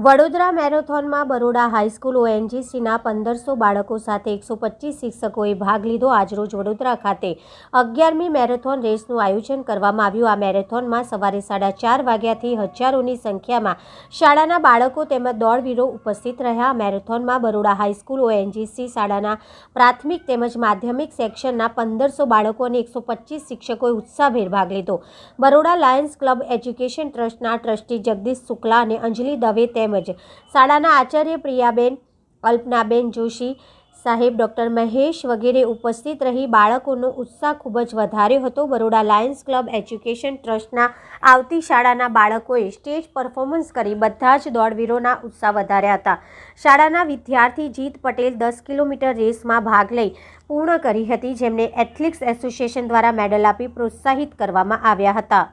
Vadodara મેરેથોનમાં Baroda high school ઓએનજીસીના 1500 બાળકો સાથે 125 શિક્ષકોએ ભાગ લીધો। આજરોજ વડોદરા ખાતે 11મી મેરેથોન રેસનું આયોજન કરવામાં આવ્યું। આ મેરેથોનમાં સવારે 4:30 વાગ્યાથી હજારોની સંખ્યામાં શાળાના બાળકો તેમજ દોડવીરો ઉપસ્થિત રહ્યા। મેરેથોનમાં બરોડા હાઈસ્કૂલ ઓએનજીસી શાળાના પ્રાથમિક તેમજ માધ્યમિક સેક્શનના 1500 બાળકો અને 125 શિક્ષકોએ ઉત્સાહભેર ભાગ લીધો। બરોડા લાયન્સ ક્લબ એજ્યુકેશન ટ્રસ્ટના ટ્રસ્ટી જગદીશ શુક્લા અને અંજલિ દવે તેમજ શાળાના આચાર્ય પ્રિયાબેન, અલ્પનાબેન જોશી સાહેબ, ડોક્ટર મહેશ વગેરે ઉપસ્થિત રહી બાળકોનો ઉત્સાહ ખૂબ જ વધાર્યો હતો। બરોડા લાયન્સ ક્લબ એજ્યુકેશન ટ્રસ્ટના આવતી શાળાના બાળકોએ સ્ટેજ પરફોર્મન્સ કરી બધા જ દોડવીરોના ઉત્સાહ વધાર્યા હતા। શાળાના વિદ્યાર્થી જીત પટેલ 10 કિલોમીટર રેસમાં ભાગ લઈ પૂર્ણ કરી હતી, જેમને એથ્લેટિક્સ એસોસિએશન દ્વારા મેડલ આપી પ્રોત્સાહિત કરવામાં આવ્યા હતા।